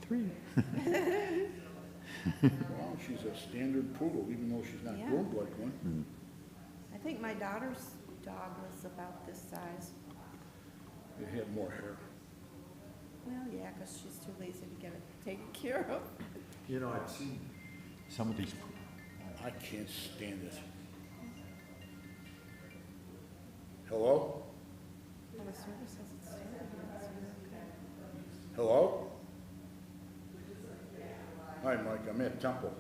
3. Well, she's a standard poodle, even though she's not Yeah. groomed like one. I think my daughter's dog was about this size. It had more hair. Well, yeah, because she's too lazy to get it taken care of. You know, I've seen some of these, I can't stand it. Hello? Well, the service says it's okay. Hello? Hi, Mike, I'm at Temple.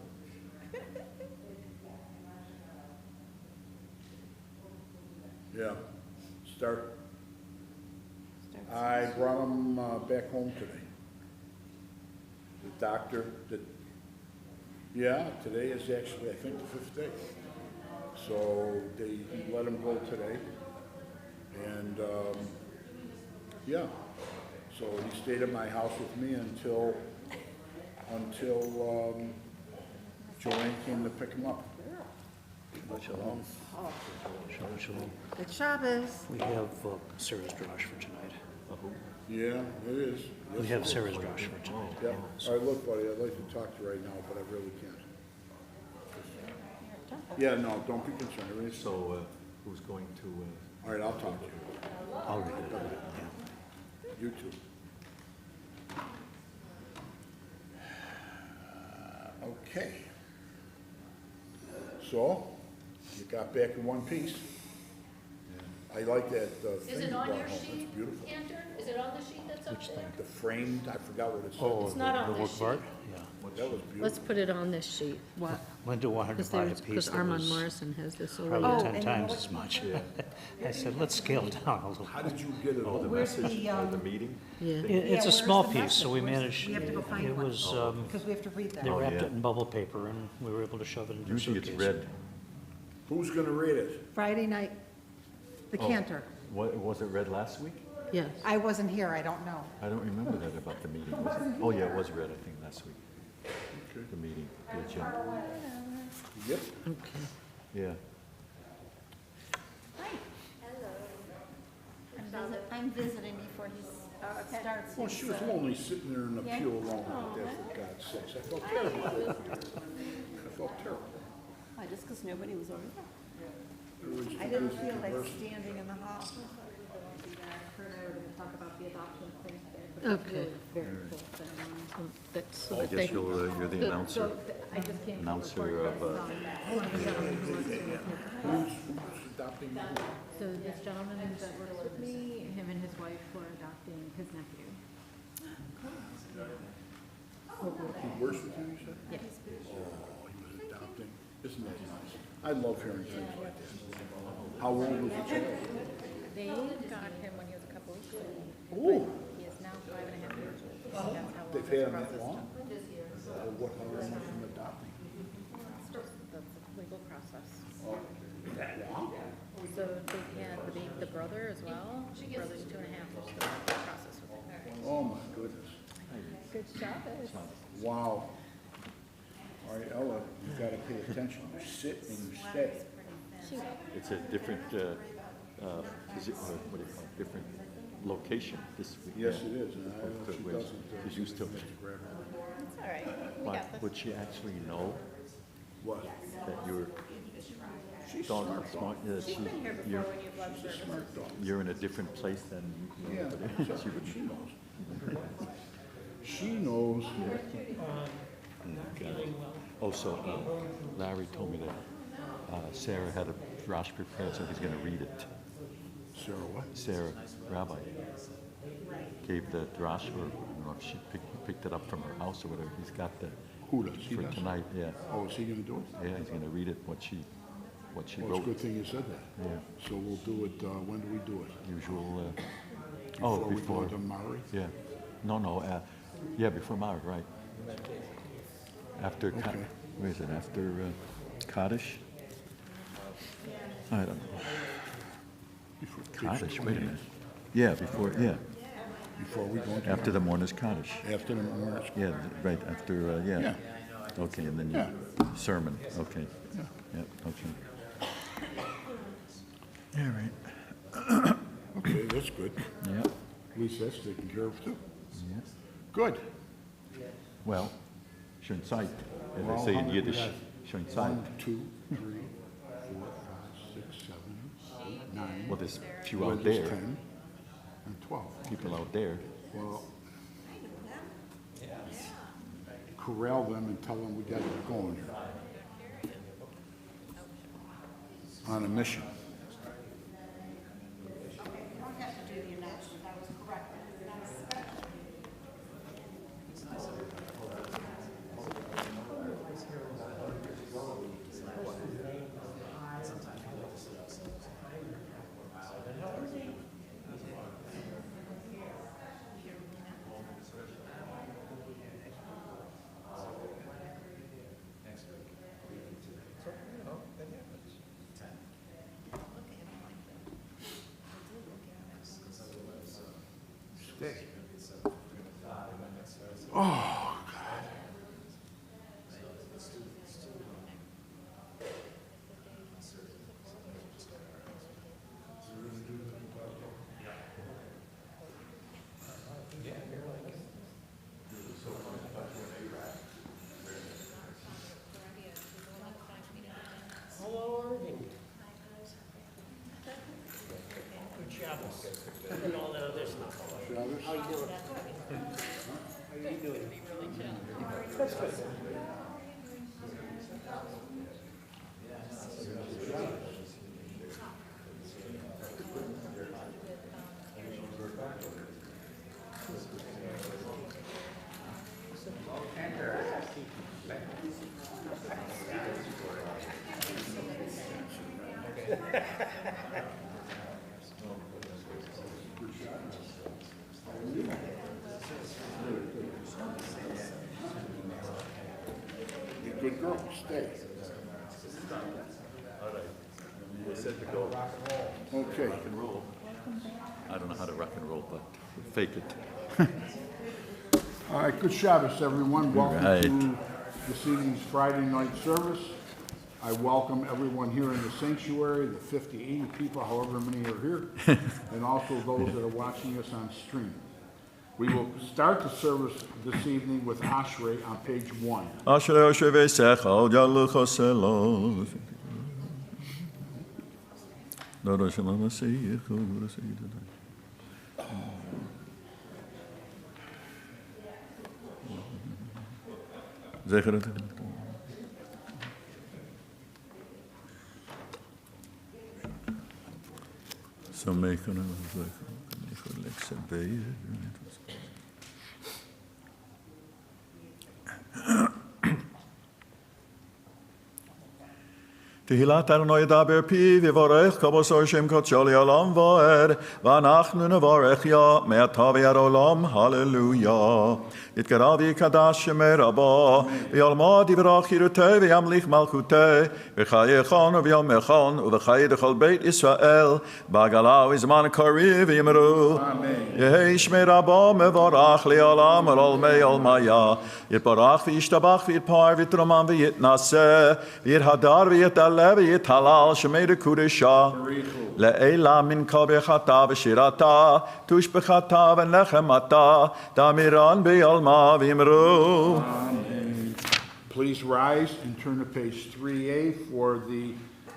Yeah, start. I brought him back home today. The doctor, yeah, today is actually, I think, the 5th day. So he let him go today. And, yeah, so he stayed at my house with me until Joanne came to pick him up. Shalom. Shalom, shalom. Good Shabbos. We have Sarah's Drosh for tonight. Yeah, it is. We have Sarah's Drosh for tonight. Yeah, all right, look, buddy, I'd like to talk to you right now, but I really can't. Yeah, no, don't be concerned, everything's, So, who's going to, all right, I'll talk to you. I'll read it. Yeah. You too. Okay. So, you got back in one piece. I like that thing Is you it brought on home, your it's sheet, beautiful. Cantor? Is it on the sheet that's up Which there? thing? The framed, I forgot what it said. Oh, It's not on the this work of art? Yeah. That was Let's beautiful. put it on this sheet. What? Linda wanted to buy a piece Because that Armand was Morrison has this probably over. Oh, 10 and times what- as much. I said, let's scale it down a little. How did you get it oh, the all? Where's message the, or the meeting? Yeah. It's Yeah, a where's small the piece, so we message? managed, We have to go find it one. was, Because we have to read that. they Oh, wrapped yeah. it in bubble paper and we were able to shove it into a Usually it's suitcase. red. Who's gonna read it? Friday night, the Oh. Cantor. Was it red last week? Yes. I wasn't here, I don't know. I don't remember that about the meeting. Was it? Oh, yeah, it was red, I think, last week. Okay. The meeting, the agenda. Yep. Okay. Yeah. I'm visiting before he starts. Well, she was lonely sitting there in the pew alone like that, for God's sakes. I felt terrible. I felt terrible. Why, just because nobody was over there? Everybody's I too didn't busy feel like conversing. standing in the hall. Her and I were gonna talk about the adoption thing today, but it's Okay. really very cool ceremony. That's, I guess thank- you're the announcer. I just came from Announcer report of, that, one gentleman who wants to work with Who's adopting you? So this gentleman that works with me, him and his wife were adopting his nephew. He works with you, you said? Yes. Oh, he was adopting. Isn't that nice? I love hearing things like that. How old was the child? They got him when he was a couple weeks old. Oh, He is now 5.5 years old. That's how long they've this had him that process long? took. What, how long from adopting? That's the legal process. Oh, that long? So they had the brother as well. Brother's 2.5, so the process with him. Oh, my goodness. Good Shabbos. Wow. All right, Ella, you gotta pay attention. You sit and you stay. It's a different, what do you call it, different location this week. Yes, it is, and I know she Whereas doesn't. she's used to it. It's all right. We But got this. would she actually know What? that you're She's dog smart, smart? Yeah, She's been here before when you've left services. smart dog. you're in a different place than Yeah, she would. she knows. She knows. Also, Larry told me that Sarah had a drash prepared, so he's gonna read it. Sarah, what? Sarah, Rabbi, gave the drash, or I don't know if she picked it up from her house or whatever. He's got the, Who does? He for does? tonight, yeah. Oh, is he gonna do it? Yeah, he's gonna read it, what she Well, it's a wrote. good thing you said that. Yeah, So we'll do it, when do we do it? usual, Before we go before, to Maori? yeah. No, yeah, before Mara, right. After, Okay. where is it, after Kaddish? I don't know. Before Kaddish, wait a minute. Yeah, before, yeah, Before we go into. after the mourner's Kaddish. After the morning. Yeah, right, after, yeah. Yeah. Okay, and then Yeah. sermon, okay. Yeah. Yeah, okay. All right. Okay, that's good. Yeah. At least that's taken care of too. Yeah. Good. Well, schön Zeit, as Well, they say how in many we Yiddish. have? Schön Zeit. 1, 2, 3, 4, 5, 6, 7, 8, 9. Well, there's a few Well, out there's there, 10 and 12. people out there. Well, corral them and tell them we got to get going here. On a mission. You don't have to do the announcement, that was correct. That was special. Stay. Oh, Hello, Irving. Good Shabbos. And all that other stuff. Shabbos? How you doing? How you doing? That's good. Good girl, stay. Okay. Rock and roll. I don't know how to rock and roll, but fake it. All right, good Shabbos, everyone. Welcome Right. to this evening's Friday night service. I welcome everyone here in the sanctuary, the 50, 80 people, however many are here, and also those that are watching us on stream. We will start the service this evening with Ashrei on page 1. Ashrei Ashrei v'sechal yalucho selo. Doro shalom asiyich ugura siyidadai. Zecher et so make on תהילת אדוני ידבר פיו, יבורך כבוסו שם קודשו לעולם ועד, ואנחנו נברך יה מעתה ועד עולם, הללויה. יתקרא ויקדש שמי רבו, וילמד יברך חירותי וימליך מלכותי, בחיי חון וביום חון, ובחיי דכל בית ישראל, בעגלה ובזמן קריב ויאמרו, יהי שמי רבו מבורך לעולם ולעולמי עולמיה, יתברך וישתבח ויתפאר ויתרומם ויתנשא, ויתהדר ויתעלה ויתהלל שמי דקודשה, לעילה מן כל ברכתה ושירתה, תושבחתה ונחמתה, תמירן בעלמה ויאמרו. Please rise and turn to page 3A for the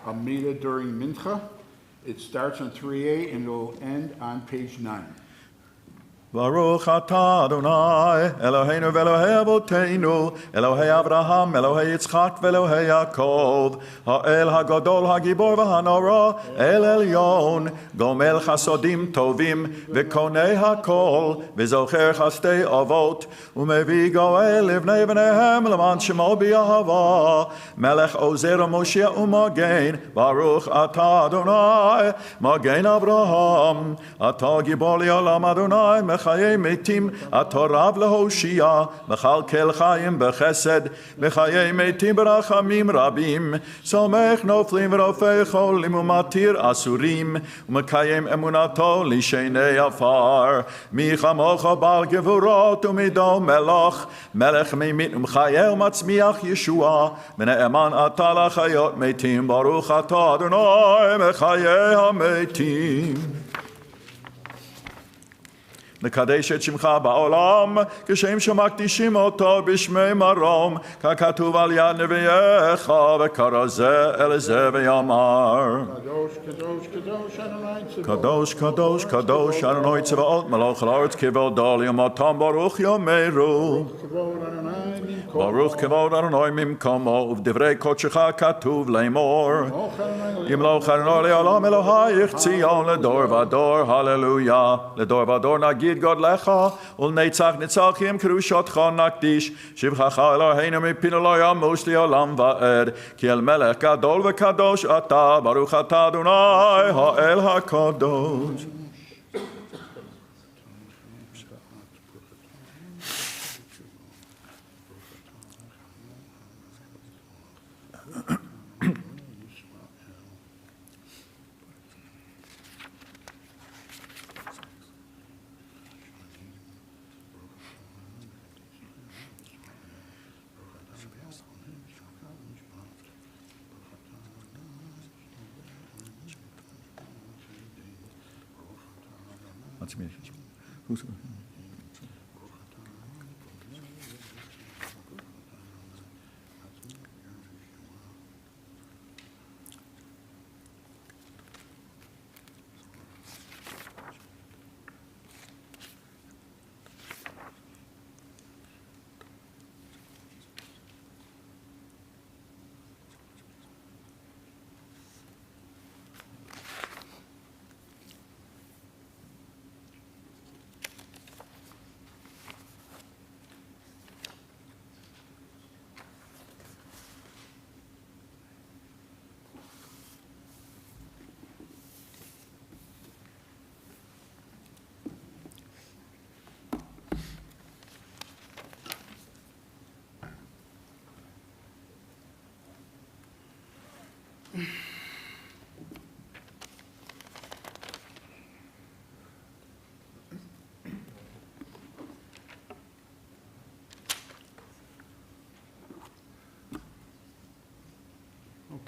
Amida during Mincha. It starts on 3A and it will end on page 9. Baruch atah Adonai, Eloheinu ve'Elohei Avotenu, Elohei Avraham, Elohei Yitzchak ve'Elohei Yaakov, Ha'el HaGadol HaGibor v'Hanora, El Elyon, Gomel Chasodim Tovim, V'Konei HaKol, V'Zocher Chastei Avot, U'Mevi Goel Livnei V'Nehem, L'man Shemo B'Yahava, Melech Ozer Moshe U'Magen, Baruch atah Adonai, Magen Avraham, Atah Gibor Li'olam Adonai, חיי מתים, אתה רב להושיע, מכלכל חיים בחסד, בחיי מתים ברחמים רבים, סומך נופלים ורופא חולים ומתיר אסורים, ומקיים אמונתו לשני עפר. מי כמוך בעל גבורות ומדו מלך, מלך ממית ומחיה ומצמיח ישועה, ונאמן אתה לחיות מתים, ברוך אתה אדוני מחיי המתים. לקדש את שמך בעולם, כשם שמקדישים אותו בשמי מרום, ככתוב על יד נביאך, וקרא זה אל זה ויאמר. קדוש, קדוש, קדוש, אדוני צבאות. קדוש, קדוש, קדוש, אדוני צבאות, מלך הארץ כבודו ליומתם, ברוך יאמרו. כבוד אדוני ממקומו. ברוך כבוד אדוני ממקומו, ובדברי קודשך כתוב לאמור. ימלוך אדוני לעולם אלוהיך ציון לדור ודור, הללויה. לדור ודור נגיד גודלך, ולנצח נצחים קדושתך נקדיש. שבחך אלוהינו מפינו לא ימוש לעולם ועד, כי אל מלך גדול וקדוש אתה, ברוך אתה אדוני האל הקדוש.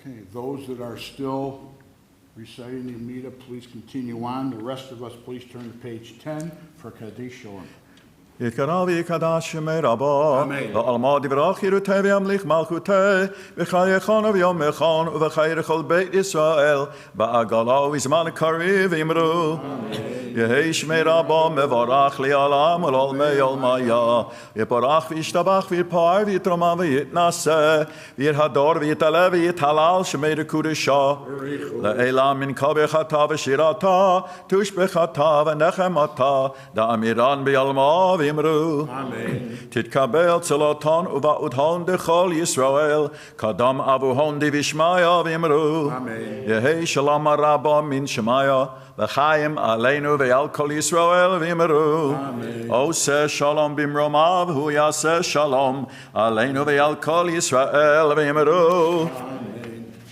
Okay, those that are still reciting the Amida, please continue on. The rest of us, please turn to page 10 for Kaddish Shalom. יתקרא ויקדש שמי רבו, ועלמא דברך ירותי וימליך מלכותי, וחייכון ויומכון, ובחיי כל בית ישראל, בעגלה ובזמן קריב אמרו. יהי שמי רבו מבורך לעולם ולעולמי עולמיה, יפורח וישתבח ויתפאר ויתרומם ויתנשא, ויתהדר ויתעלה ויתהלל שמי לקודשו, לעילם מנקה בחטא ושירתה, תושבחתה ונחמתה, דאמירן ביעלמה ואמרו. תתקבל צלותון ובאותון דכל ישראל, קדם אבוהון דבשמיא ואמרו. יהי שלום רבו מן שמיא, וחיים עלינו ועל כל ישראל ואמרו. עושה שלום במרומיו, הוא יעשה שלום עלינו ועל כל ישראל ואמרו.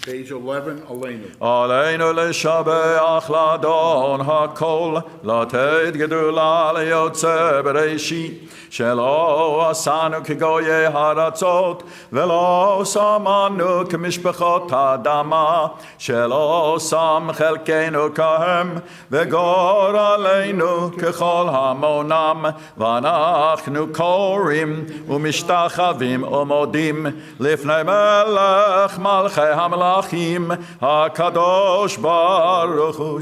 Page 11, Elena. עלינו לשבח לאדון הכל, לתת גדולה ליוצא בראשית, שלא עשנו כגויי הארצות, ולא שמנו כמשפחות האדמה, שלא שם חלקנו כהם, וגור עלינו ככל המונם, ואנחנו קוראים ומשתחווים ומודים לפני מלך מלכי המלכים, הקדוש ברוך הוא.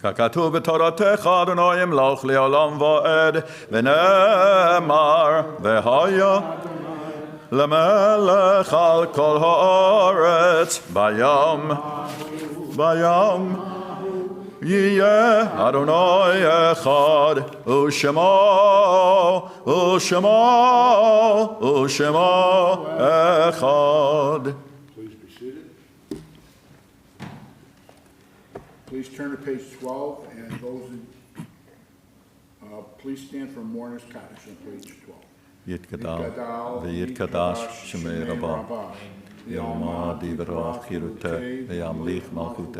ככתוב בתורתך אדוני ימלוך לעולם ועד, ונאמר והיה למלך על כל הארץ ביום יהיה אדוני אחד, ושמו אחד. Please turn to page 12, and those, please stand for mourner's Kaddish on page 12. יתגדל ויתקדש שמי רבה, יאמר דברך חירותי וימליך מלכותי.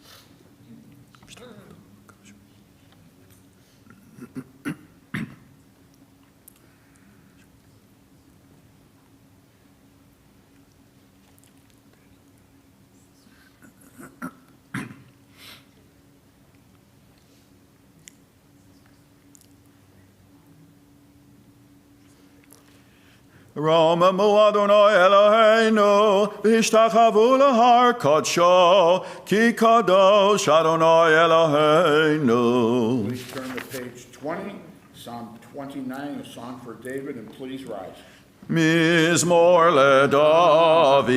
רוממו אדוני אלוהינו, והשתחוו להר קודשו, כי קדוש אדוני אלוהינו. Please turn to page 20, Psalm 29, a song for David, and please rise. מזמור לדוד,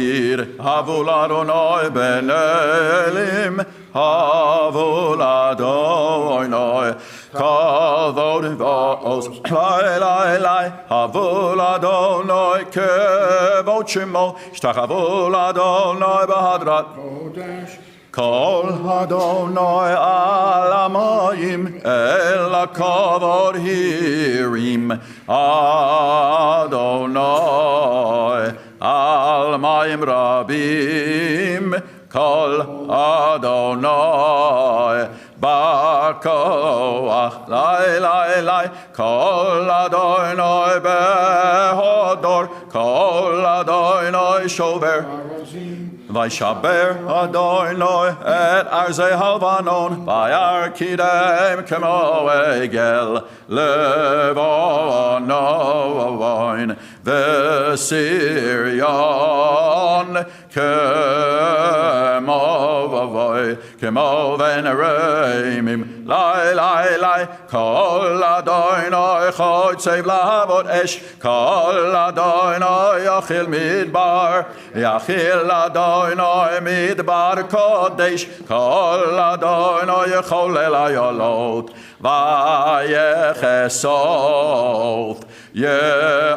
הבו לאדוני בן אלים, הבו לאדוני, כבוד ועוז, לי, הבו לאדוני, כבוד שמו, השתחוו לאדוני בהדרת Kodesh, כל אדוני על המים, אל הכבוד הרים, אדוני על מים רבים, כל אדוני בכוח, לי, כל אדוני בהודור, כל אדוני שובר. וישבר אדוני את ארזי הלבנון, וירקידם כמו עגל לבנון, וסיריון כמו בן רמים, לי, כל אדוני חוצב להבות אש, כל אדוני יאכיל מדבר, יאכיל אדוני מדבר קודש, כל אדוני יחולל איילות, ויחשוף יערות,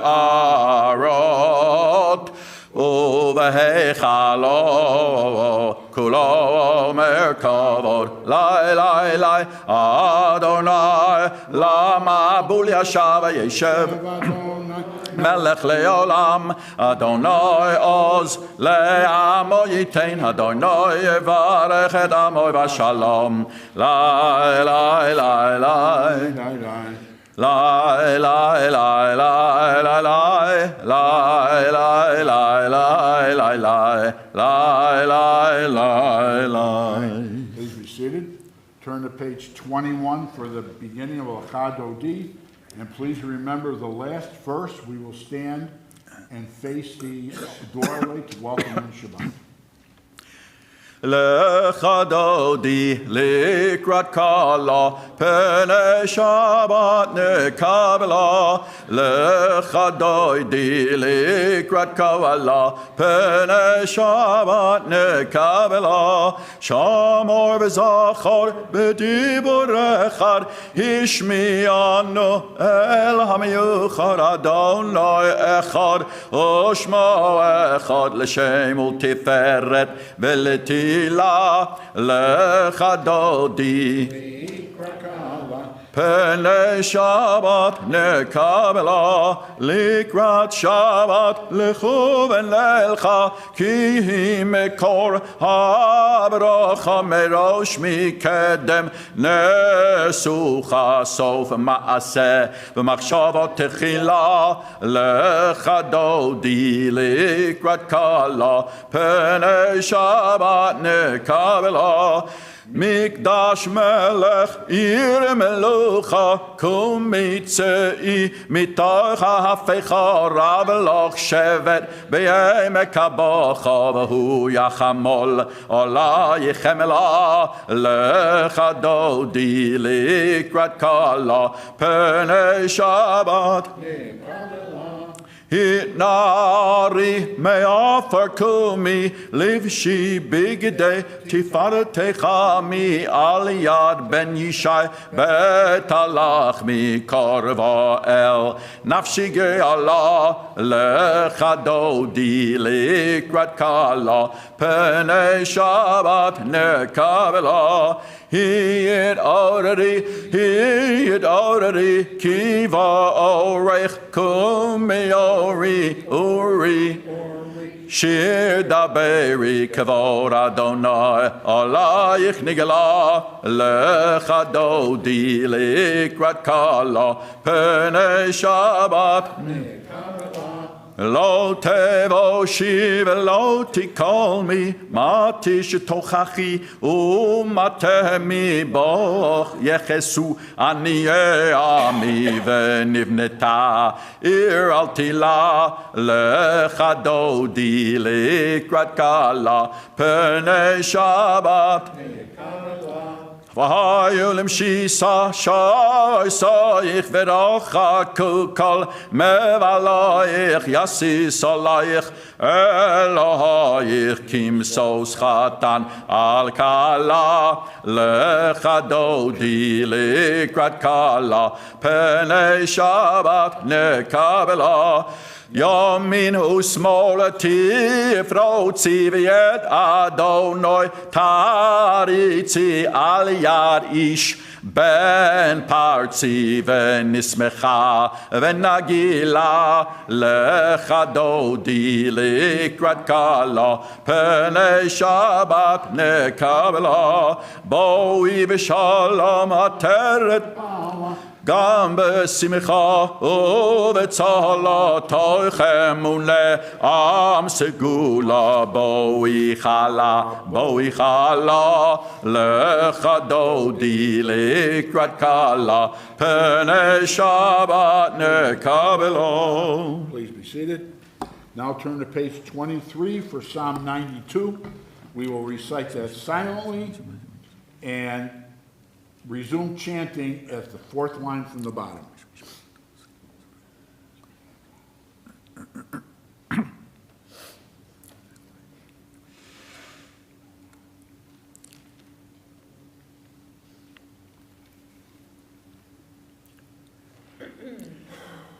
ובהיכלו כולו אומר כבוד, לי, אדוני למבול ישב וישב, מלך לעולם, אדוני עוז לעמו ייתן, אדוני יברך את עמו בשלום, לי, please be seated. Turn to page 21 for the beginning of Al-Chadodi. And please remember the last verse. We will stand and face the doorway to welcome in Shabbat. לך דודי לקראת קלה, פני שבת נקבלה. לך דודי לקראת קלה, פני שבת נקבלה. שמור וזכור בדיבור אחד, השמיענו אל המיוחד. אדוני אחד ושמו אחד, לשם ולתפארת ולתהילה. לך דודי פני שבת נקבלה, לקראת שבת לכו ונלכה, כי היא מקור הברכה, מראש מקדם נסוכה, סוף מעשה ומחשבות תחילה. לך דודי לקראת קלה, פני שבת נקבלה. מקדש מלך עיר מלוכה, קומי צאי מתוך ההפכה, רב לך שבט בעמק הבכה, והוא יחמול עלייך חמלה. לך דודי לקראת קלה, פני שבת התנערי מעפר קומי, לבשי בגדי תפארתך מעל יד בן ישי, בית הלחמי קרבה אל נפשי גאלה. לך דודי לקראת קלה, פני שבת נקבלה. התעוררי כי באורך קומי אורי. שיר דברי כבוד אדוני, עלייך נגלה, לך דודי לקראת קלה, פני שבת. לא תבושי ולא תקולמי, מתי שתוכחי ומטה מבוך, יחסו עניי עמי ונבנתה עיר אל תילה, לך דודי לקראת קלה, פני שבת. והיו למשיסה שייסייך ורחקו כל מבלייך, יסיס עלייך אלוהייך כמסוס חתן על כלה, לך דודי לקראת כלה, פני שבת נקבלה. ימין ושמאל תפרוצי ויד אדוני תריצי על יד איש בן פרצי ונשמחה ונגילה, לך דודי לקראת כלה, פני שבת נקבלה. בואי בשלום עטרת גם בשמחה ובצהלתכם ולעם סגולה. בואי חלה, בואי חלה, לך דודי לקראת כלה, פני שבת נקבלה. Please be seated. Now turn to page 23 for Psalm 92. We will recite that silently and resume chanting at the fourth line from the bottom.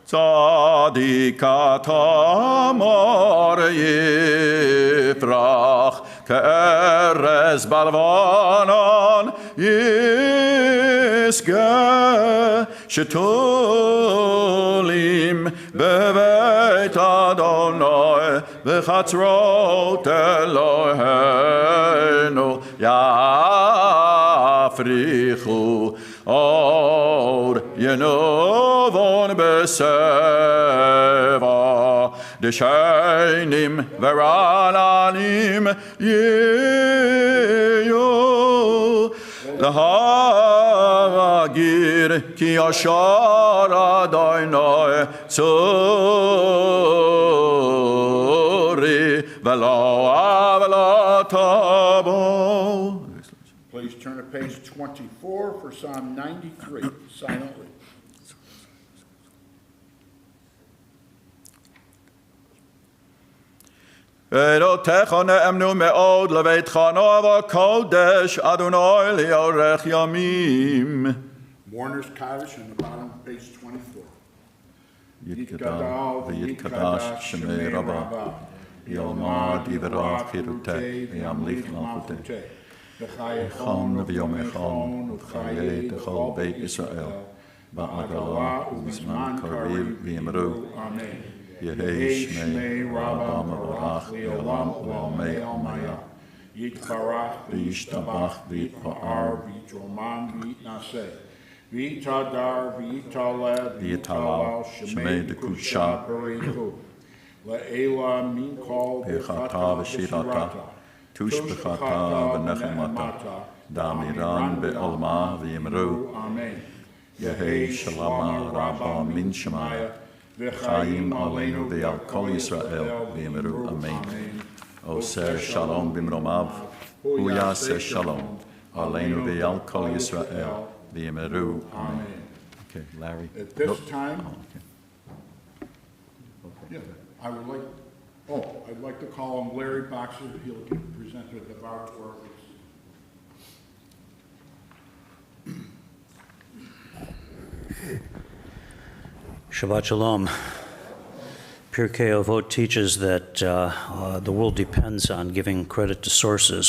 צדיק אתה מור יפרח, כארז בלבנון ישגה, שתולים בבית אדוני, בחצרות אלוהינו יפריחו אור ינובון בסבע, דשנים ורעננים יהיו, להגיר כי ישר אדוני צורי ולא עוולתו בו. Please turn to page 24 for Psalm 93, silently. עדותיך נאמנו מאוד לביתך נאהב הקודש, אדוני לאורך ימים. Mourner's Kaddish in the bottom of page 24. יתגדל ויתקדש שמי רבה, ילמד יברך חירותי וימליך מלכותי. בחייכון וביומכון ובחיי כל בית ישראל, בעגלה ובזמן קריב ויאמרו, יהי שמי רבה מבורך לעולם ולעולמי עלמיה. יתברך וישתבח ויתפאר ויתרומן ויתנשא. ויתהדר ויתעלה ויתהלל שמי דקודשה. בריחו. לעילה מן כל ברכתה ושירתה, תושבחתה ונחמתה, דמירן בעלמה ויאמרו, יהי שלמה רבה מן שמיה, חיים עלינו ועל כל ישראל ויאמרו אמן. עושה שלום במרומיו, הוא יעשה שלום עלינו ועל כל ישראל ויאמרו אמן. Okay, Larry. At this time, yeah, I'd like to call him Larry Boxer. He'll present the devout work. Shabbat Shalom. Pirkei Avot teaches that the world depends on giving credit to sources.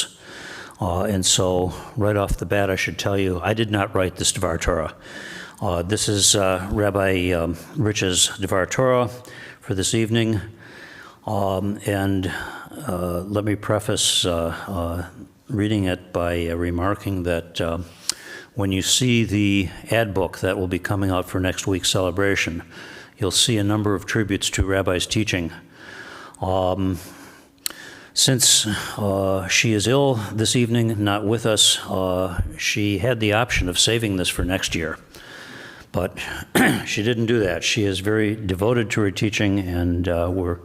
And so right off the bat, I should tell you, I did not write this Devar Torah. This is Rabbi Rich's Devar Torah for this evening. And let me preface reading it by remarking that when you see the ad book that will be coming out for next week's celebration, you'll see a number of tributes to Rabbi's teaching. Since she is ill this evening, not with us, she had the option of saving this for next year. But she didn't do that. She is very devoted to her teaching, and we're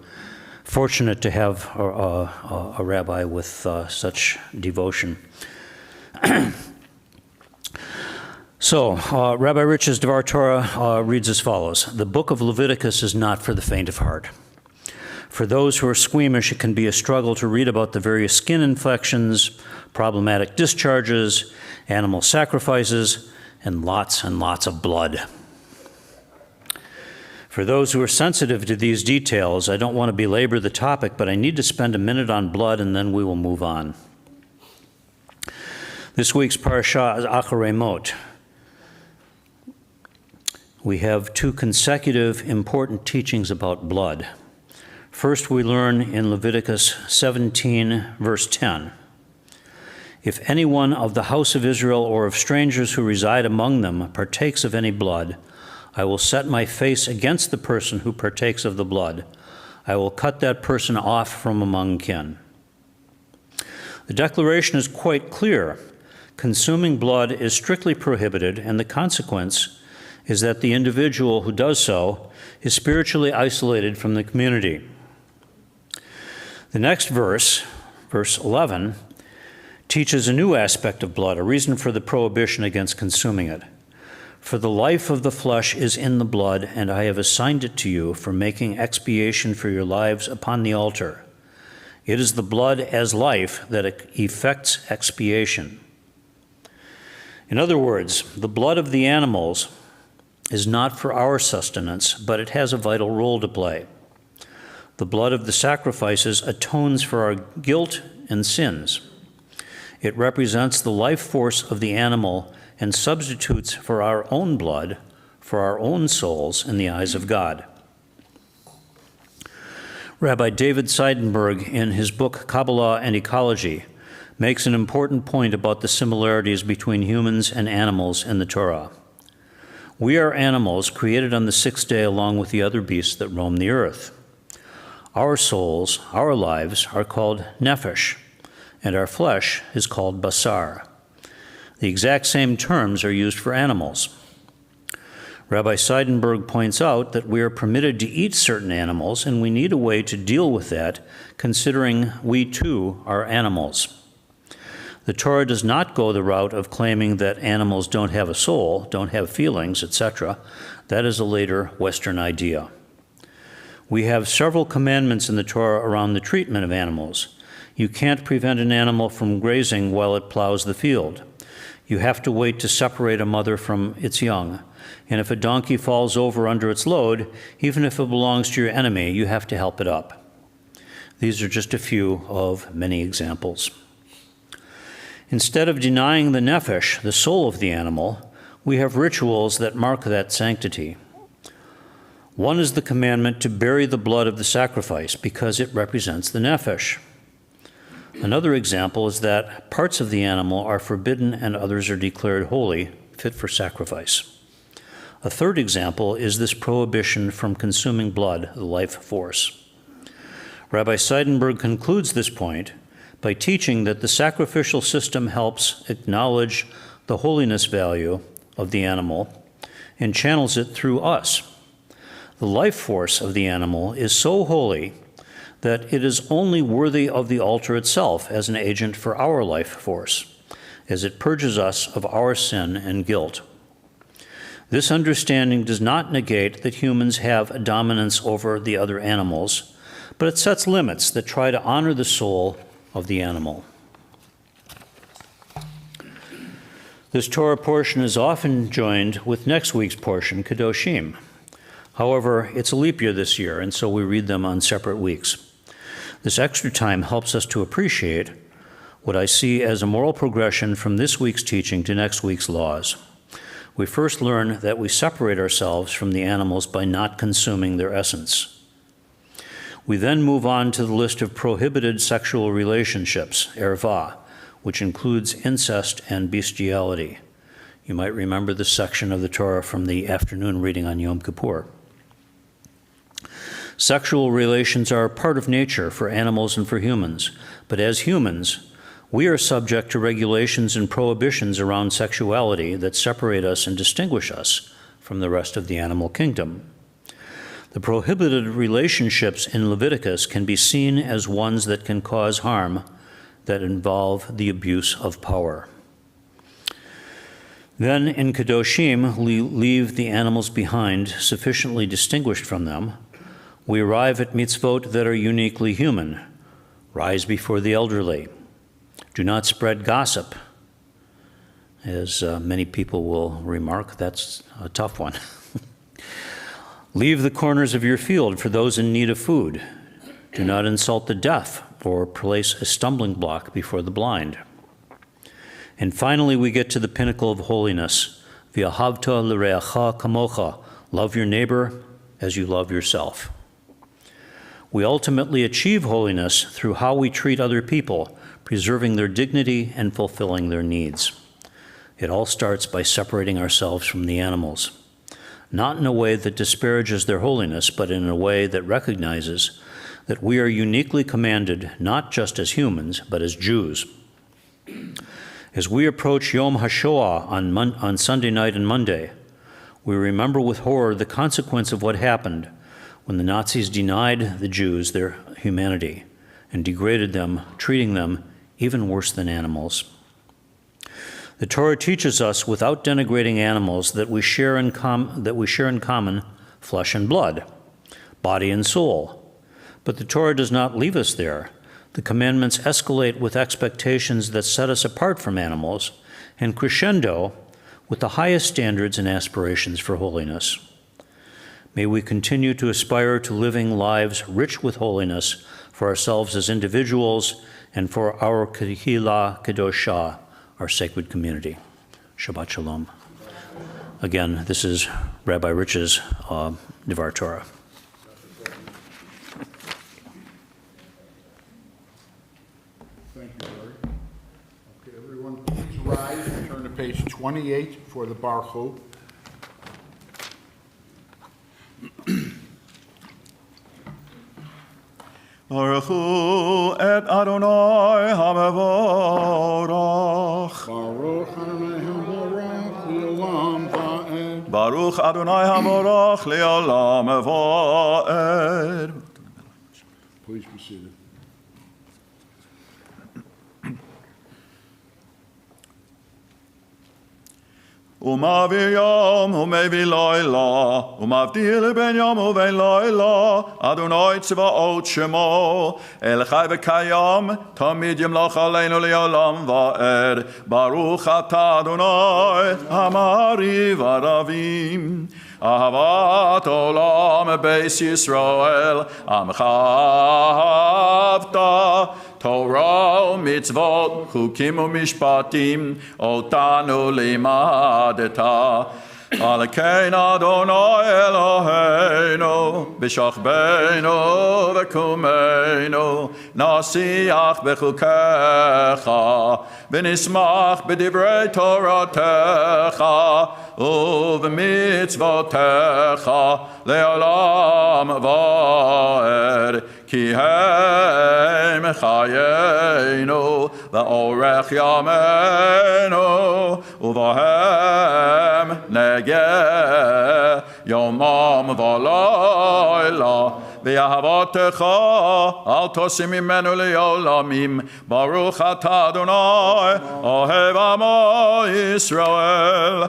fortunate to have a rabbi with such devotion. So, Rabbi Rich's Devar Torah reads as follows. The book of Leviticus is not for the faint of heart. For those who are squeamish, it can be a struggle to read about the various skin infections, problematic discharges, animal sacrifices, and lots of blood. For those who are sensitive to these details, I don't want to belabor the topic, but I need to spend a minute on blood, and then we will move on. This week's parashah is Acharei Mot. We have two consecutive important teachings about blood. First, we learn in Leviticus 17, verse 10. If anyone of the house of Israel or of strangers who reside among them partakes of any blood, I will set my face against the person who partakes of the blood. I will cut that person off from among kin. The declaration is quite clear. Consuming blood is strictly prohibited, and the consequence is that the individual who does so is spiritually isolated from the community. The next verse, verse 11, teaches a new aspect of blood, a reason for the prohibition against consuming it. For the life of the flesh is in the blood, and I have assigned it to you for making expiation for your lives upon the altar. It is the blood as life that effects expiation. In other words, the blood of the animals is not for our sustenance, but it has a vital role to play. The blood of the sacrifices atones for our guilt and sins. It represents the life force of the animal and substitutes for our own blood, for our own souls in the eyes of God. Rabbi David Seidenberg, in his book Kabbalah and Ecology, makes an important point about the similarities between humans and animals in the Torah. We are animals created on the sixth day along with the other beasts that roam the earth. Our souls, our lives, are called nephesh, and our flesh is called basar. The exact same terms are used for animals. Rabbi Seidenberg points out that we are permitted to eat certain animals, and we need a way to deal with that, considering we too are animals. The Torah does not go the route of claiming that animals don't have a soul, don't have feelings, etc. That is a later Western idea. We have several commandments in the Torah around the treatment of animals. You can't prevent an animal from grazing while it plows the field. You have to wait to separate a mother from its young. And if a donkey falls over under its load, even if it belongs to your enemy, you have to help it up. These are just a few of many examples. Instead of denying the nephesh, the soul of the animal, we have rituals that mark that sanctity. One is the commandment to bury the blood of the sacrifice because it represents the nephesh. Another example is that parts of the animal are forbidden and others are declared holy, fit for sacrifice. A third example is this prohibition from consuming blood, the life force. Rabbi Seidenberg concludes this point by teaching that the sacrificial system helps acknowledge the holiness value of the animal and channels it through us. The life force of the animal is so holy that it is only worthy of the altar itself as an agent for our life force, as it purges us of our sin and guilt. This understanding does not negate that humans have a dominance over the other animals, but it sets limits that try to honor the soul of the animal. This Torah portion is often joined with next week's portion, Kedoshim. However, it's a leap year this year, and so we read them on separate weeks. This extra time helps us to appreciate what I see as a moral progression from this week's teaching to next week's laws. We first learn that we separate ourselves from the animals by not consuming their essence. We then move on to the list of prohibited sexual relationships, erva, which includes incest and bestiality. You might remember this section of the Torah from the afternoon reading on Yom Kippur. Sexual relations are a part of nature for animals and for humans, but as humans, we are subject to regulations and prohibitions around sexuality that separate us and distinguish us from the rest of the animal kingdom. The prohibited relationships in Leviticus can be seen as ones that can cause harm, that involve the abuse of power. Then in Kedoshim, we leave the animals behind, sufficiently distinguished from them. We arrive at mitzvot that are uniquely human. Rise before the elderly. Do not spread gossip. As many people will remark, that's a tough one. Leave the corners of your field for those in need of food. Do not insult the deaf or place a stumbling block before the blind. And finally, we get to the pinnacle of holiness. V'ahavta l'reacha kamocha. Love your neighbor as you love yourself. We ultimately achieve holiness through how we treat other people, preserving their dignity and fulfilling their needs. It all starts by separating ourselves from the animals, not in a way that disparages their holiness, but in a way that recognizes that we are uniquely commanded not just as humans, but as Jews. As we approach Yom HaShoah on Sunday night and Monday, we remember with horror the consequence of what happened when the Nazis denied the Jews their humanity and degraded them, treating them even worse than animals. The Torah teaches us, without denigrating animals, that we share in common flesh and blood, body and soul. But the Torah does not leave us there. The commandments escalate with expectations that set us apart from animals and crescendo with the highest standards and aspirations for holiness. May we continue to aspire to living lives rich with holiness for ourselves as individuals and for our Kehillah Kedoshah, our sacred community. Shabbat Shalom. Again, this is Rabbi Rich's Devar Torah. Thank you, Larry. Okay, everyone, please rise and turn to page 28 for the Baruch. Baruch hu et Adonai HaMevorach. Baruch Adonai HaMevorach Le'olam Va'ed. Baruch Adonai HaMevorach Le'olam Va'ed. Please be seated. Umavir yom umevi loila, umavdil ben yom uvein loila, Adonai tzvaot shemo, el chai v'kayom, tamid yimloch aleinu le'olam va'ed, Baruch ata Adonai, hamari v'aravim, ahavat olam beis Yisrael, amcha ahavta, Torah, mitzvot, chukim u'mishpatim, otanu limadeta. Alekein Adonai Eloheinu, b'shachbeinu v'kumeinu, nasiach b'chukecha, v'nismach b'divrei Toratecha, u'v'mitzvotecha, le'olam va'ed, ki hem chayenu, v'orech yameinu, u'vahem negeh yomam v'layla, v'yahavatecha al tosim imenu le'olamim, Baruch ata Adonai, ohev amo Yisrael,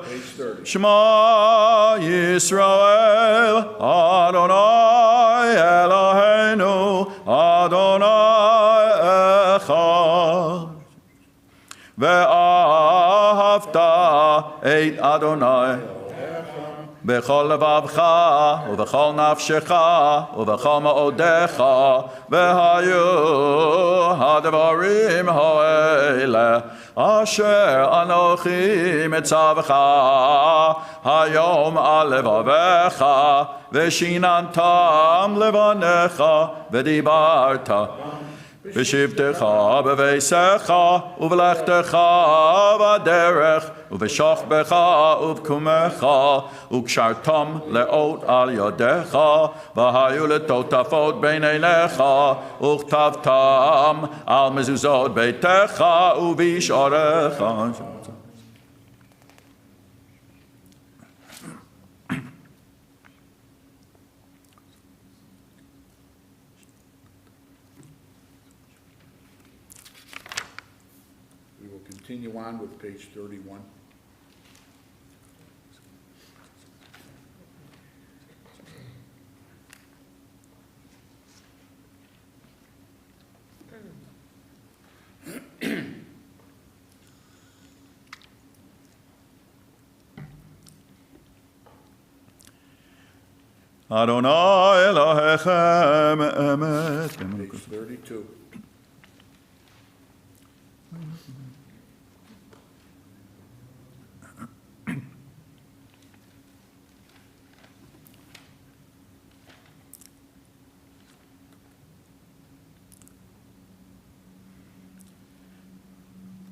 Shema Yisrael, Adonai Eloheinu, Adonai echad. Ve'ahavta et Adonai b'chol levavcha u'b'chol nafshecha u'b'chol ma'odecha v'hayu hadavarim ha'ele אשר אנוכי מצווך היום על לבביך, ושיננתם לבניך, ודיברת בשבתך בביתך, ובלכתך בדרך, ובשוכבך ובקומך, וקשרתם לאות על ידיך, והיו לטוטפות בין עיניך, וכתבתם על מזוזות ביתך ובשעריך. We will continue on with page 31. Adonai Elohechem emet. Page 32.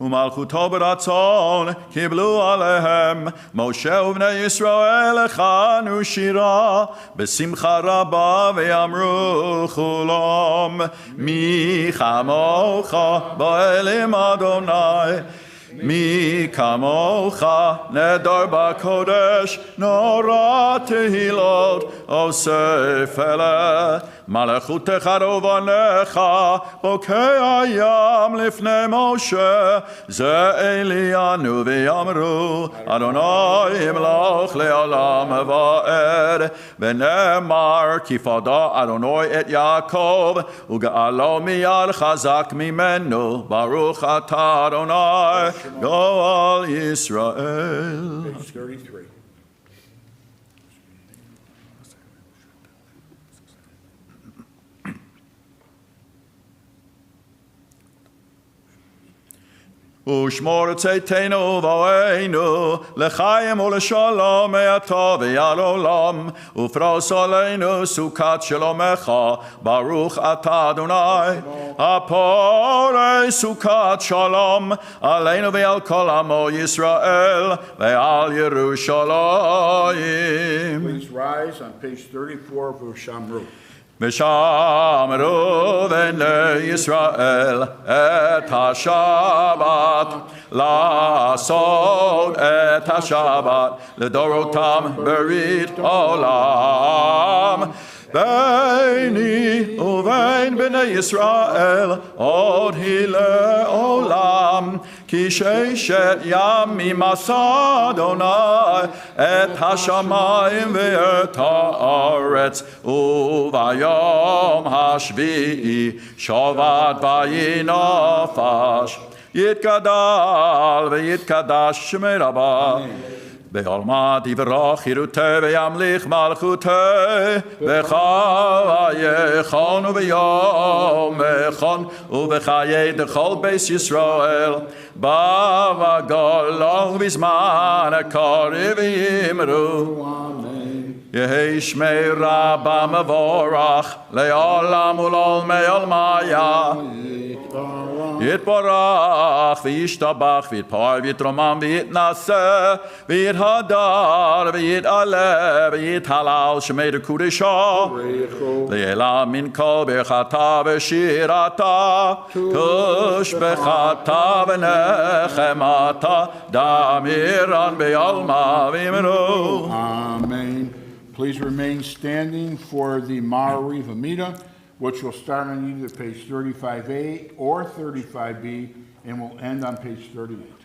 ומלכותו ברצון קיבלו עליהם משה ובני ישראל הכנו שירה בשמחה רבה ואמרו כולם מי כמוך באלים אדוני מי כמוך נדר בקודש נורא תהילות אוסף אלה מלכותך ובניך בוקע ים לפני משה זה אלינו ויאמרו אדוני ימלוך לעולם ועד ונאמר כי פדה אדוני את יעקב וגאלו מיד חזק ממנו ברוך אתה אדוני גואל ישראל. Page 33. ושמור צאתנו ובואנו לחיים ולשלום מעתה ועד עולם ופרוס עלינו סוכת שלומך ברוך אתה אדוני הפורש סוכת שלום עלינו ועל כל עמו ישראל ועל ירושלים. Please rise on page 34 of Shamru. ושמרו בני ישראל את השבת לעשות את השבת לדורותם ברית עולם ביני ובין בני ישראל עוד היא לעולם כי ששת ימים עשה אדוני את השמיים ואת הארץ וביום השביעי שבת וינפש יתגדל ויתקדש שמי רבה בעולמה תברך חירותי וימליך מלכותי בחייכון וביומכון ובחיי דכל בית ישראל בגולה ובזמן הקריב יאמרו יהי שמי רבה מבורך לעולם ולעולמי עולמיה יתברך וישתבח ויתפאר ויתרומם ויתנשא ויתהדר ויתעלה ויתהלל שמי קודשו לעילא מן כל ברכתה ושירתה תושבחתה ונחמתה דמירן בעלמא ואמרו Amen. Please remain standing for the Ma'ariv Amida, which will start on either page 35A or 35B and will end on page 38.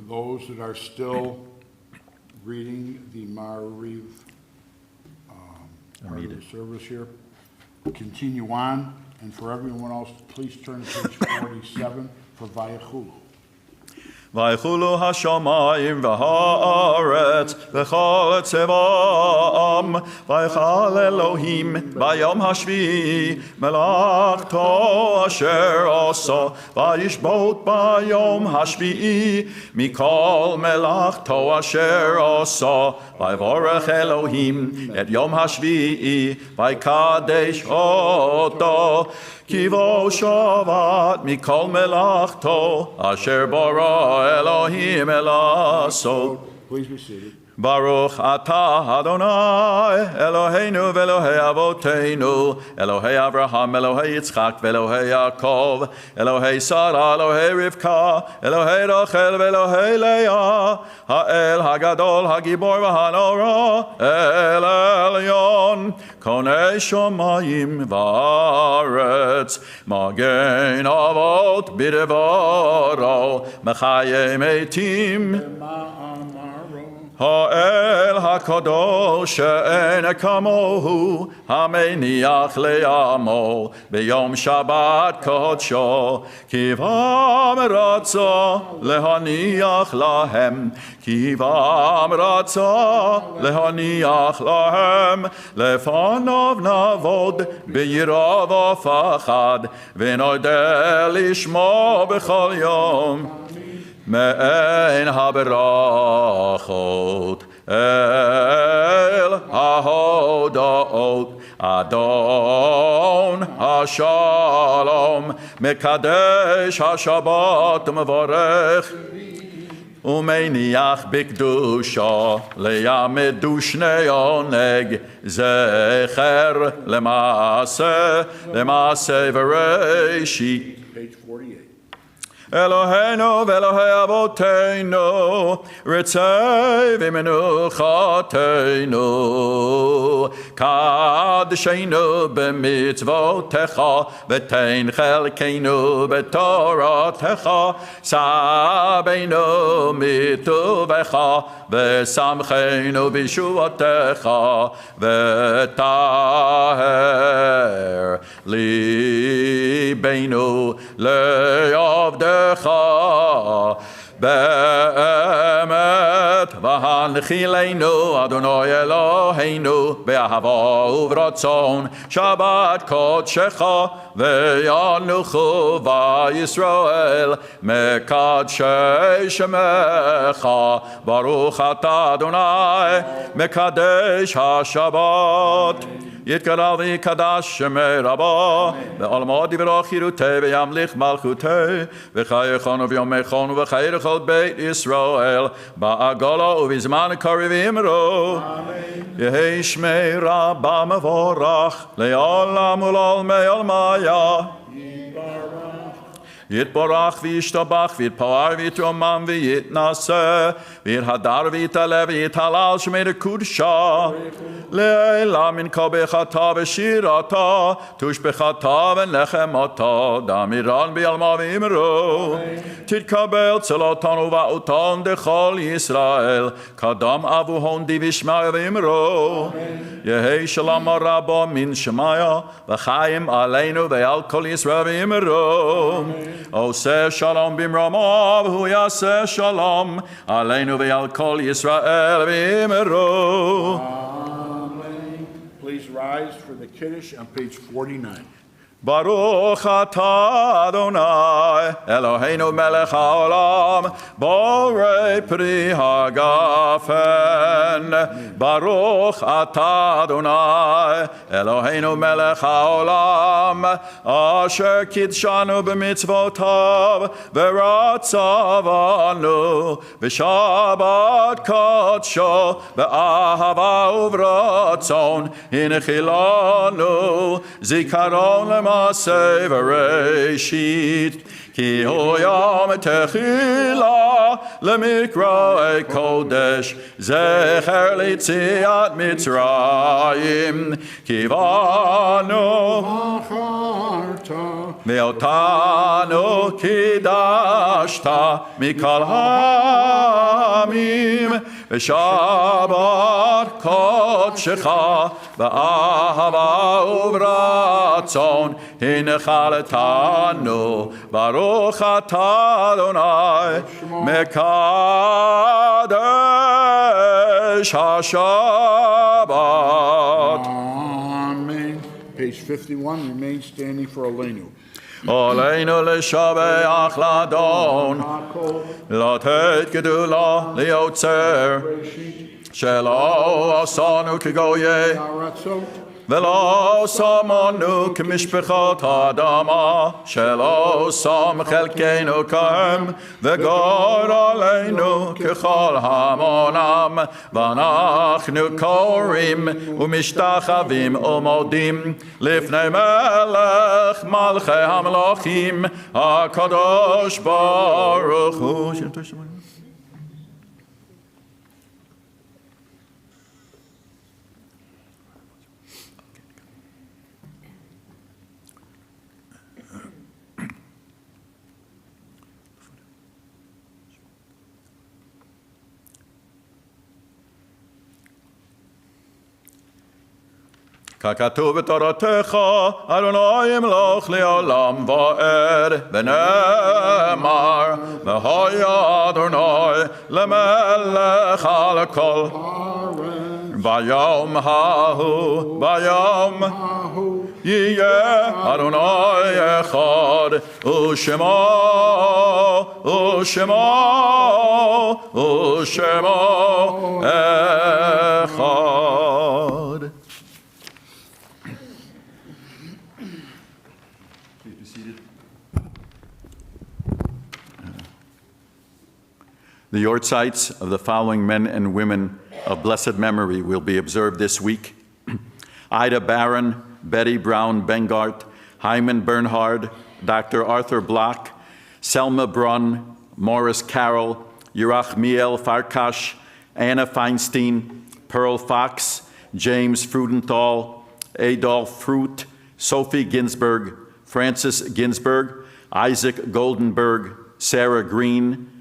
those that are still reading the Ma'ariv part of the service here, continue on. And for everyone else, please turn to page 47 for Vayichulu. ויחולו השמיים והארץ וכל צבאם ויכל אלוהים ביום השביעי מלאכתו אשר עשה וישבות ביום השביעי מכל מלאכתו אשר עשה ויברך אלוהים את יום השביעי ויקדש אותו כי בו שבת מכל מלאכתו אשר ברא אלוהים לעשות. Please be seated. ברוך אתה אדוני אלוהינו ואלוהי אבותינו אלוהי אברהם אלוהי יצחק ואלוהי יעקב אלוהי שרה אלוהי רבקה אלוהי רחל ואלוהי לאה האל הגדול הגיבור והנורא אל עליון קונה שמיים וארץ מגן אבות בדברו מחיי מתים האל הקדוש שאין כמוהו המניח לעמו ביום שבת קודשו כי בם רצה להניח להם כי בם רצה להניח להם לפניו נעבוד ביראה ופחד ונודה לשמו בכל יום מעין הברכות אל ההודעות אדון השלום מקדש השבת ומברך ומניח בקדושה לימדו שני עונג זכר למעשה וראשית. Page 48. אלוהינו ואלוהי אבותינו רצה במנוחתנו קדשנו במצוותיך ותן חלקנו בתורתך סבנו מטובך ושמחנו בישועתך וטהר ליבנו לעבדך באמת והנחילנו אדוני אלוהינו באהבה וברצון שבת קודשך וינוחו בישראל מקדשי שמך ברוך אתה אדוני מקדש השבת יתקרא ויקדש שמי רבו בעולמו דברו חירותי וימליך מלכותי וחייכון ויומכון וחיי לכל בית ישראל בעגלה ובזמן קריב אמרו יהי שמי רבה מבורך לעולם ולעולמי עולמיה יתברך וישתבח ויתפאר ויתרומם ויתנשא ויתהדר ויתעלה ויתהלל שמי לקודשה לעילם ינקבחתה ושירתה תושבחתה ונחמתה דמירן ביעלמה ואמרו תתקבל צלותן ובאותן דכל ישראל קדם אבוהון דיבישמעיה ואמרו יהי שלום רבו מן שמיה וחיים עלינו ועל כל ישראל ואמרו עושה שלום במרומו והוא יעשה שלום עלינו ועל כל ישראל ואמרו. Please rise for the Kiddush on page 49. ברוך אתה אדוני אלוהינו מלך העולם בורא פרי הגפן ברוך אתה אדוני אלוהינו מלך העולם אשר קידשנו במצוותיו ורצה בנו בשבת קודשו באהבה וברצון הנחילנו זיכרון Maseh v'Reishit, Ki hu yom techila lemikra kodesh, Zecher litziat Mitzrayim, Ki vanu Acharta Ve'otanu kidashta mikal hamim V'shabat kodshecha V'ahava uvratzon Hinechaltanu Baruch atah Adonai Mekadesh HaShabbat. Amen. Page 51, remain standing for Aleinu. Oleinu l'shabeach ladon, לתת גדולה ליוצר, שלא עשנו כגויי, ולא שמנו כמשפחות האדמה, שלא שם חלקנו כהם, וגור עלינו ככל המונם, ואנחנו קוראים ומשתחווים ומודים לפני מלך מלכי המלכים, הקדוש ברוך הוא. ככתוב בתורתך, אדוני ימלוך לעולם ועד, ונאמר, והיה אדוני למלך על הכל. ביום ההוא, יהיה אדוני אחד, ושמו אחד. The yortzites of the following men and women of blessed memory will be observed this week. Ida Barron, Betty Brown Bengart, Hyman Bernhard, Dr. Arthur Block, Selma Brunn, Morris Carroll, Yerachmiel Farkash, Anna Feinstein, Pearl Fox, James Frudenthal, Adolph Fruit, Sophie Ginsberg, Francis Ginsberg, Isaac Goldenberg, Sarah Green,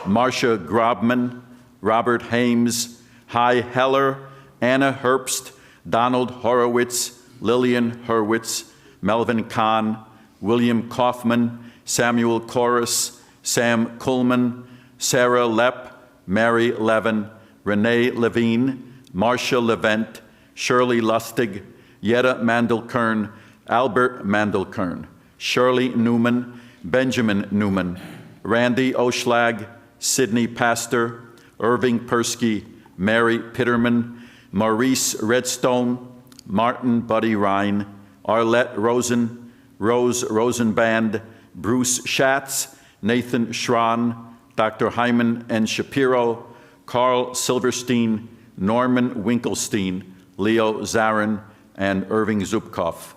Marcia Grobman, Robert Hames, Hy Heller, Anna Herbst, Donald Horowitz, Lillian Hurwitz, Melvin Kahn, William Kaufman, Samuel Corris, Sam Kuhlman, Sarah Lepp, Mary Levin, Renee Levine, Marcia Levent, Shirley Lustig, Yetta Mandelkern, Albert Mandelkern, Shirley Newman, Benjamin Newman, Randy Oshlag, Sidney Pastor, Irving Persky, Mary Pitterman, Maurice Redstone, Martin Buddy Ryan, Arlette Rosen, Rose Rosenband, Bruce Schatz, Nathan Schran, Dr. Hyman N. Shapiro, Carl Silverstein, Norman Winkelstein, Leo Zarin, and Irving Zubkov.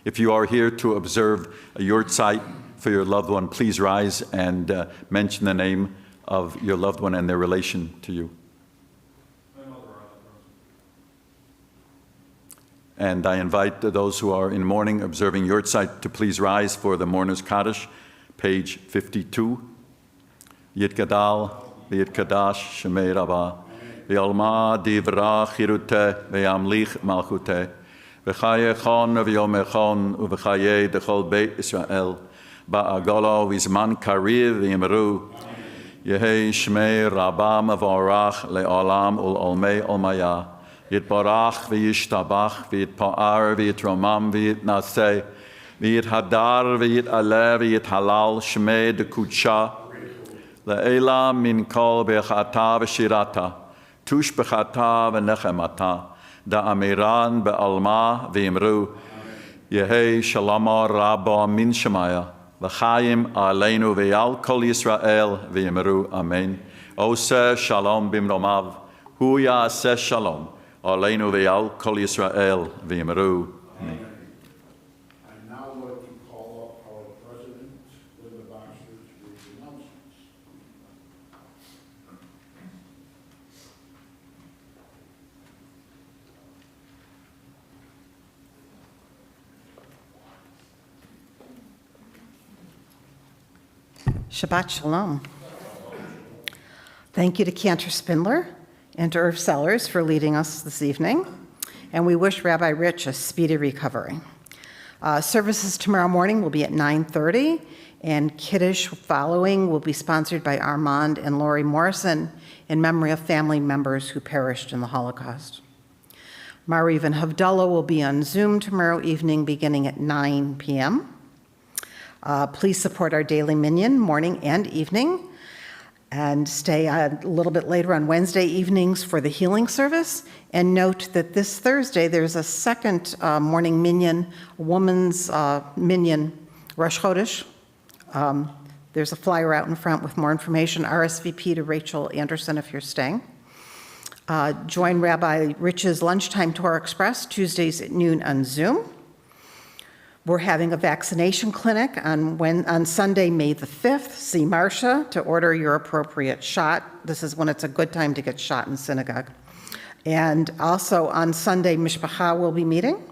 If you are here to observe a yortzeit for your loved one, please rise and mention the name of your loved one and their relation to you. And I invite those who are in mourning observing yortzeit to please rise for the Mourner's Kaddish, page 52. Yitgadal, V'yitkadash, Shemei Rabbah, V'yalma divra chirute, V'yamlich malchute, V'chayechon, V'yomechon, U'v'chaye dechol Beit Israel, Ba'agolo v'zman kariv v'yimru, Yehi Shmei Rabbah Mavorach le'olam ul'olmei olmaya, Yitbarach v'yishtabach v'yitpa'ar v'yitromam v'yitnaseh, v'yithadar v'yit'aleh v'yithalal Shmei dekudsha, le'ela min kol b'chata v'shirata, tush b'chata v'nechemata, da'amiran be'alma v'yimru, Yehi Shalama Rabba min Shemaya, V'chaim aleinu v'yal kol Yisrael v'yimru, Amen. Oseh shalom bimromav, hu ya'aseh shalom, aleinu v'yal kol Yisrael v'yimru, Amen. Shabbat Shalom. Thank you to Cantor Spindler and to Irv Sellers for leading us this evening, and we wish Rabbi Rich a speedy recovery. Services tomorrow morning will be at 9:30, and Kiddush following will be sponsored by Armand and Lori Morrison in memory of family members who perished in the Holocaust. Mariv and Havdalah will be on Zoom tomorrow evening beginning at 9 p.m. Please support our daily minyan morning and evening, and stay a little bit later on Wednesday evenings for the healing service. And note that this Thursday there's a second morning minyan, woman's minyan, Rosh Chodesh. There's a flyer out in front with more information. RSVP to Rachel Anderson if you're staying. Join Rabbi Rich's Lunchtime Torah Express Tuesdays at noon on Zoom. We're having a vaccination clinic on Sunday, May the 5th. See Marcia to order your appropriate shot. This is when it's a good time to get shot in synagogue. And also on Sunday, Mishpacha will be meeting.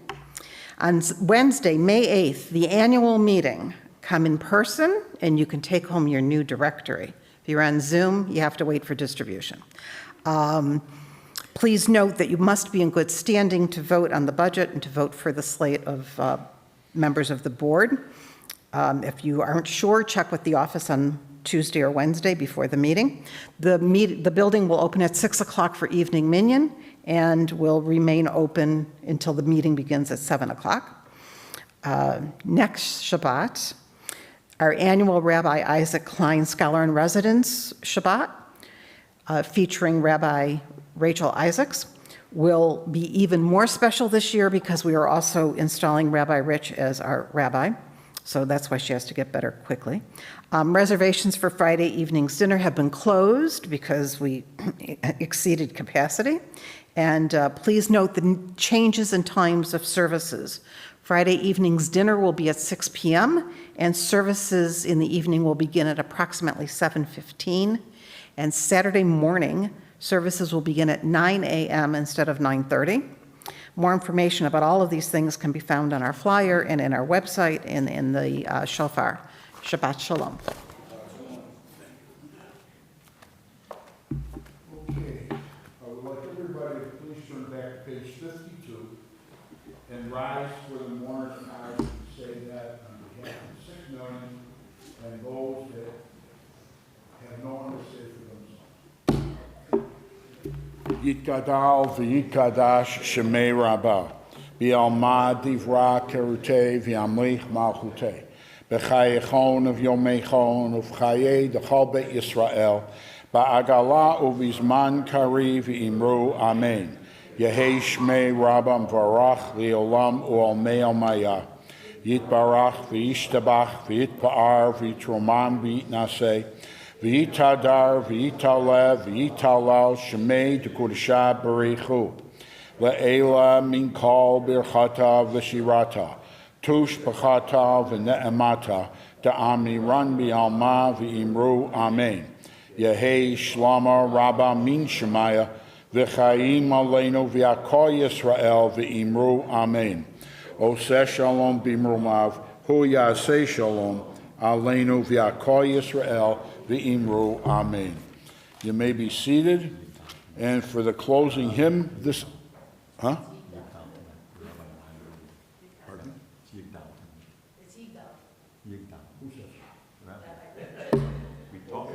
On Wednesday, May 8th, the annual meeting. Come in person, and you can take home your new directory. If you're on Zoom, you have to wait for distribution. Please note that you must be in good standing to vote on the budget and to vote for the slate of members of the board. If you aren't sure, check with the office on Tuesday or Wednesday before the meeting. The building will open at 6 o'clock for evening minyan and will remain open until the meeting begins at 7 o'clock. Next Shabbat, our annual Rabbi Isaac Klein Scholar in Residence Shabbat, featuring Rabbi Rachel Isaacs, will be even more special this year because we are also installing Rabbi Rich as our rabbi, so that's why she has to get better quickly. Reservations for Friday evening's dinner have been closed because we exceeded capacity, and please note the changes in times of services. Friday evening's dinner will be at 6 p.m., and services in the evening will begin at approximately 7:15, and Saturday morning, services will begin at 9 a.m. instead of 9:30. More information about all of these things can be found on our flyer and in our website and in the shofar. Shabbat Shalom. Okay, I would like everybody to please turn back to page 52 and rise for the mourner's card and say that on behalf of the 6 million and those that have no one to say for themselves. Yitgadal v'yitgadash shemei rabbah, v'yalma divra kerutei v'yamlich malchutei, b'chayechon of yomechon of chayei dechal bet Yisrael, ba'agala uvizman kari v'imru amen. Yehei shmei rabbah v'arach li'olam u'almei almaya, yitbarach v'yishtabach v'yitpa'ar v'yitroman v'yitnaseh, V'yitadar, v'yitalev, v'yitalal, shemei d'kodesha b'reichu. Le'ela min kol birchata v'shirata. Tush b'chata v'ne'emata. Da'amiran bi'alma v'imru amen. Yehei shlama rabba min shemaya. V'chayim aleinu v'yakol Yisrael v'imru amen. Oseh shalom b'imrumav. Hu yaseh shalom. Aleinu v'yakol Yisrael v'imru amen. You may be seated, and for the closing hymn, this, huh? Pardon? It's Yigdal. Who says? We talked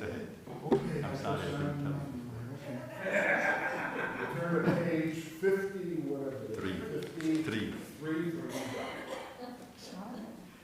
ahead. I'm sorry. Turn to page 50, whatever it is. 3. 53.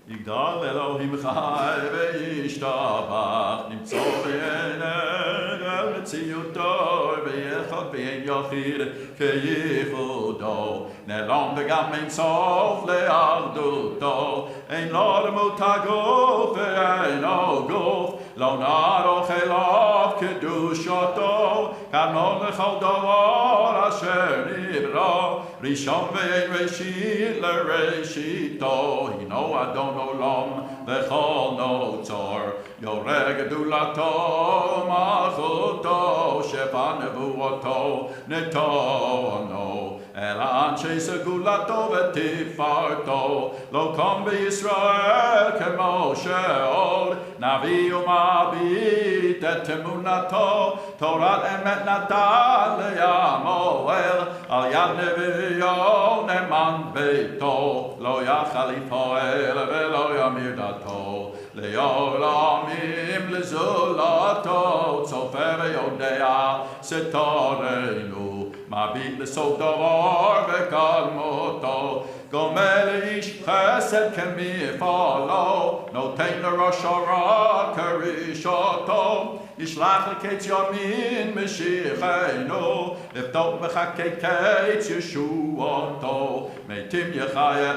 יגדל אלוהים חי וישתבח, נמצא בעיניו לציותו, ויחד בין יחיד כייחודו, נעלם וגם אין סוף לאחדותו, אין לו למות הגוף ואינו גוף, לא נערוך אליו קדושתו, כמון לכל דבר אשר נברא, ראשון ואין ראשית לראשיתו, הנו אדון עולם וכל נוצר, יורה גדולתו מלכותו, שפע נבואתו נתנו, אלא אנשי סגולתו ותפארתו, לא קום בישראל כמו שעוד, נביא ומביט את אמונתו, תורת אמת נתן לימואל, על יד נביאו נאמן ביתו, לא יכל לפועל ולא ימיר דתו, לעולמים לזולתו, צופה ויודע סתורנו, מביט לסוף דבר וקדמותו, גומל איש חסד כמפעלו, נותן לראש הרע כרישתו, ישלח לקץ ימין משיחנו, לפתוח מחכה קץ ישועתו, מתים יחיה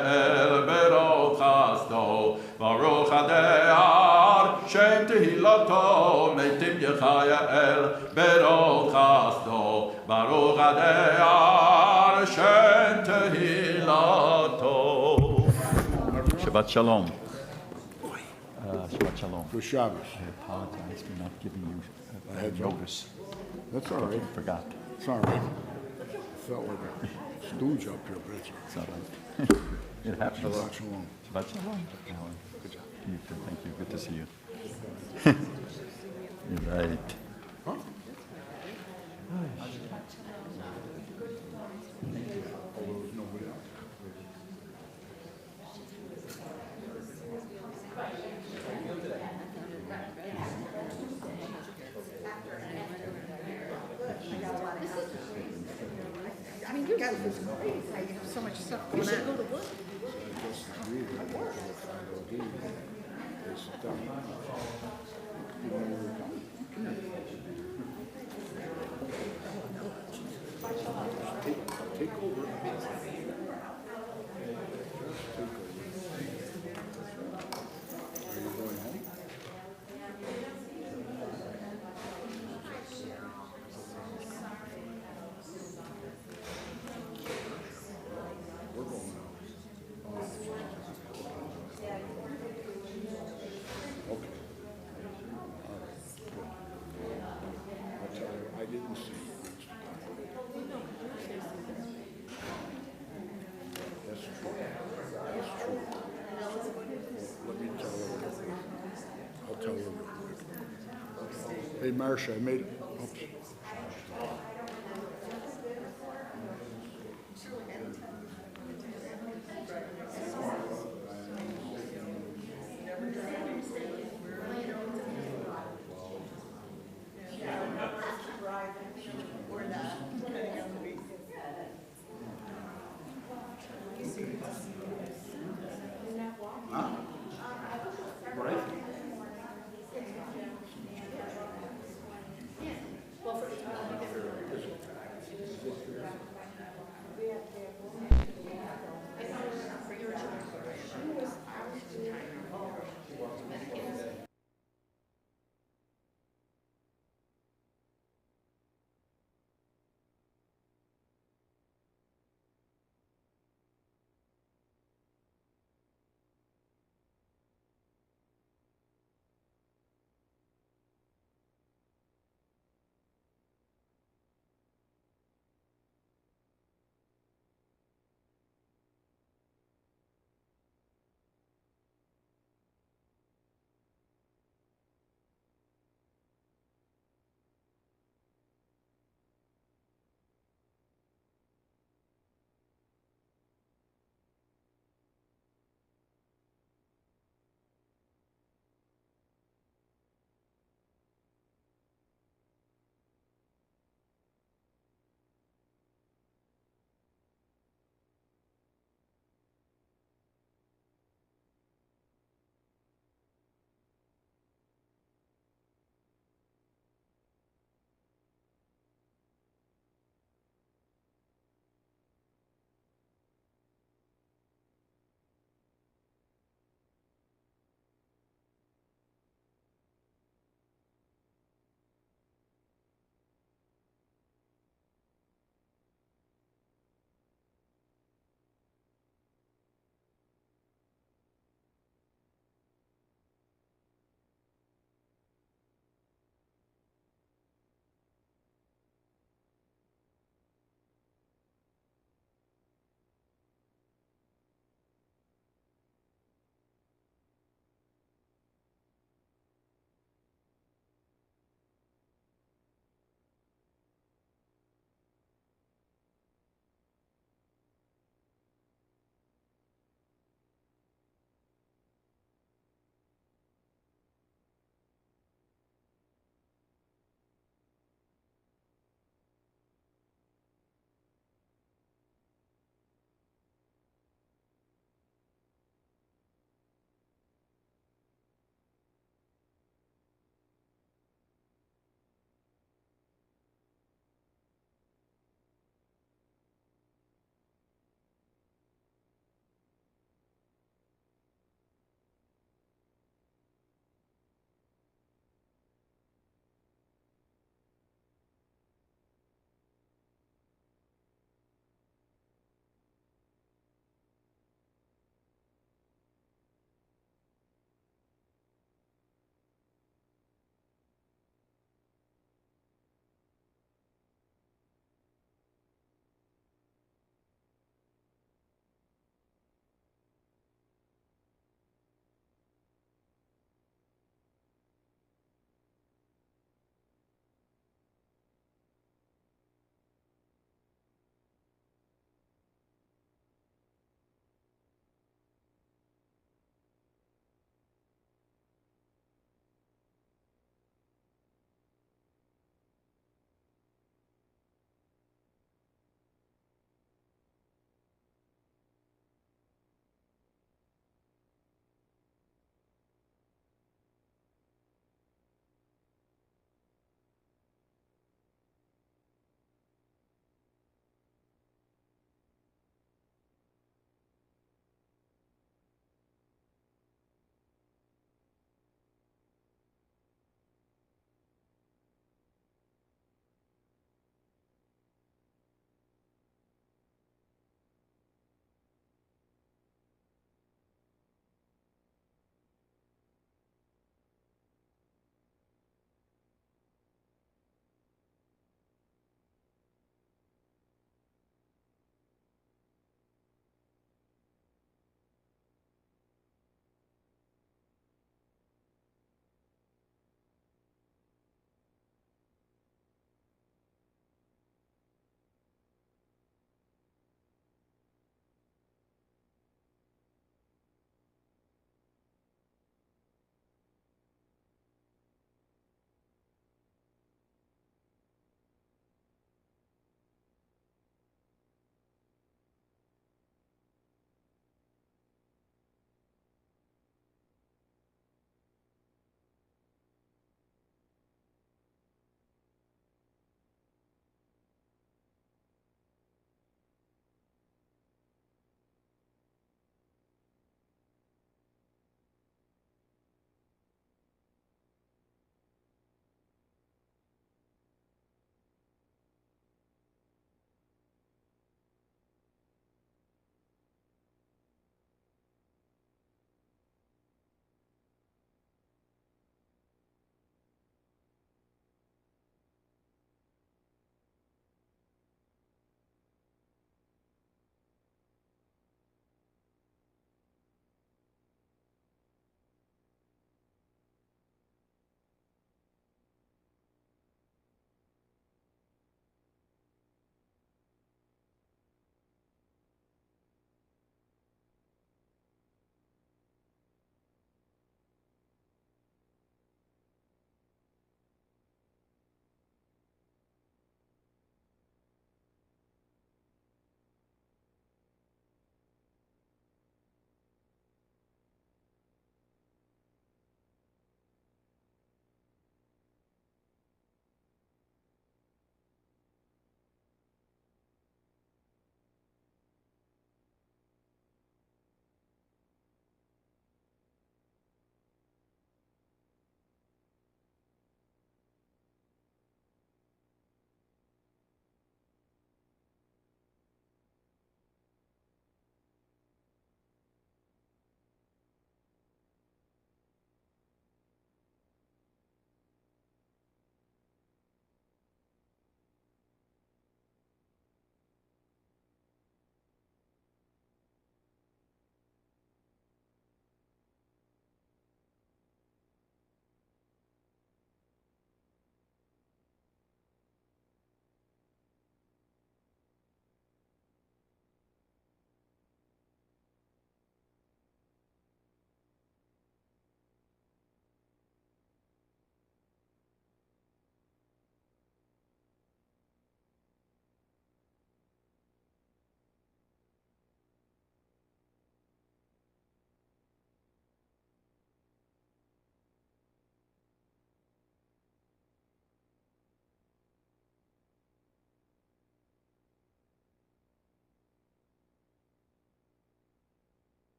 ברוך חסדו, ברוך הדיין שם תהילתו, מתים יחיה ברוך חסדו, ברוך הדיין שם תהילתו. Shabbat Shalom. Shabbat Shalom. For Shabbos. I apologize for not giving you Heads up. notice. That's all right. Forgot. It's all right. I felt like a stooge up here, but it's all right. It's all right. It happens. Shabbat shalom. Shabbat Shalom. Good job. You too. Thank you. Good to see you. You're right. I mean, you guys are crazy. You have so much stuff going on. Take over. Are you going home? We're going out. Okay. All right, good. I'll tell you, I didn't see you. That's true. That's true. Let me tell her. I'll tell her real quick. Hey, Marcia, I made